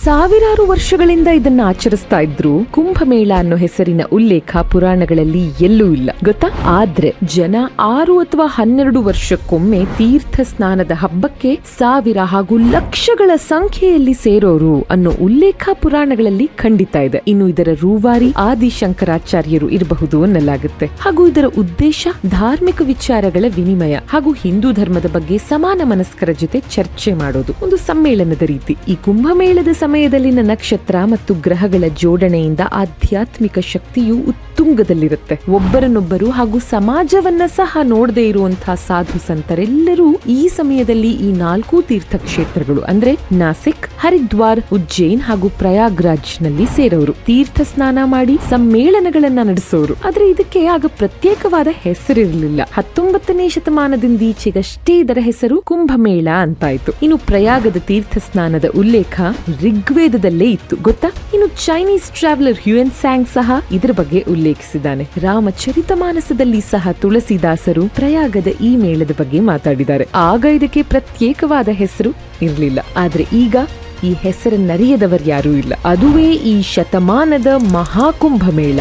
ಸಾವಿರಾರು ವರ್ಷಗಳಿಂದ ಇದನ್ನ ಆಚರಿಸ್ತಾ ಇದ್ರು. ಕುಂಭಮೇಳ ಅನ್ನೋ ಹೆಸರಿನ ಉಲ್ಲೇಖ ಪುರಾಣಗಳಲ್ಲಿ ಎಲ್ಲೂ ಇಲ್ಲ ಗೊತ್ತಾ. ಆದ್ರೆ ಜನ 6 ಅಥವಾ 12 ವರ್ಷಕ್ಕೊಮ್ಮೆ ತೀರ್ಥ ಸ್ನಾನದ ಹಬ್ಬಕ್ಕೆ ಸಾವಿರ ಹಾಗೂ ಲಕ್ಷಗಳ ಸಂಖ್ಯೆಯಲ್ಲಿ ಸೇರೋರು ಅನ್ನೋ ಉಲ್ಲೇಖ ಪುರಾಣಗಳಲ್ಲಿ ಖಂಡಿತ ಇದೆ. ಇನ್ನು ಇದರ ರೂವಾರಿ ಆದಿಶಂಕರಾಚಾರ್ಯರು ಇರಬಹುದು ಅನ್ನಲಾಗುತ್ತೆ. ಹಾಗೂ ಇದರ ಉದ್ದೇಶ ಧಾರ್ಮಿಕ ವಿಚಾರಗಳ ವಿನಿಮಯ ಹಾಗೂ ಹಿಂದೂ ಧರ್ಮದ ಬಗ್ಗೆ ಸಮಾನ ಮನಸ್ಕರ ಜೊತೆ ಚರ್ಚೆ ಮಾಡೋದು, ಒಂದು ಸಮ್ಮೇಳನದ ರೀತಿ. ಈ ಕುಂಭಮೇಳದ ಸಮಯದಲ್ಲಿನ ನಕ್ಷತ್ರ ಮತ್ತು ಗ್ರಹಗಳ ಜೋಡಣೆಯಿಂದ ಆಧ್ಯಾತ್ಮಿಕ ಶಕ್ತಿಯು ಉತ್ತುಂಗದಲ್ಲಿರುತ್ತೆ. ಒಬ್ಬರನ್ನೊಬ್ಬರು ಹಾಗೂ ಸಮಾಜವನ್ನ ಸಹ ನೋಡದೇ ಇರುವಂತಹ ಸಾಧು ಸಂತರೆಲ್ಲರೂ ಈ ಸಮಯದಲ್ಲಿ ಈ 4 ತೀರ್ಥಕ್ಷೇತ್ರಗಳು ಅಂದ್ರೆ ನಾಸಿಕ್, ಹರಿದ್ವಾರ್, ಉಜ್ಜೈನ್ ಹಾಗೂ ಪ್ರಯಾಗ್ರಾಜ್ ನಲ್ಲಿ ಸೇರೋರು. ತೀರ್ಥ ಸ್ನಾನ ಮಾಡಿ ಸಮ್ಮೇಳನಗಳನ್ನ ನಡೆಸೋರು. ಆದ್ರೆ ಇದಕ್ಕೆ ಆಗ ಪ್ರತ್ಯೇಕವಾದ ಹೆಸರಿರಲಿಲ್ಲ. 19ನೇ ಶತಮಾನದಿಂದೀಚೆಗಷ್ಟೇ ಇದರ ಹೆಸರು ಕುಂಭಮೇಳ ಅಂತಾಯ್ತು. ಇನ್ನು ಪ್ರಯಾಗದ ತೀರ್ಥ ಸ್ನಾನದ ಉಲ್ಲೇಖ ಋಗ್ವೇದದಲ್ಲೇ ಇತ್ತು ಗೊತ್ತಾ. ಇನ್ನು ಚೈನೀಸ್ ಟ್ರಾವೆಲರ್ ಹ್ಯುಯೆನ್ ತ್ಸಾಂಗ್ ಸಹ ಇದರ ಬಗ್ಗೆ ಉಲ್ಲೇಖಿಸಿದ್ದಾನೆ. ರಾಮಚರಿತಮಾನಸದಲ್ಲಿ ಸಹ ತುಳಸಿದಾಸರು ಪ್ರಯಾಗದ ಈ ಮೇಳದ ಬಗ್ಗೆ ಮಾತಾಡಿದ್ದಾರೆ. ಆಗ ಇದಕ್ಕೆ ಪ್ರತ್ಯೇಕವಾದ ಹೆಸರು ಇರಲಿಲ್ಲ. ಆದ್ರೆ ಈಗ ಈ ಹೆಸರನ್ನರಿಯದವರು ಯಾರೂ ಇಲ್ಲ. ಅದುವೇ ಈ ಶತಮಾನದ ಮಹಾಕುಂಭಮೇಳ.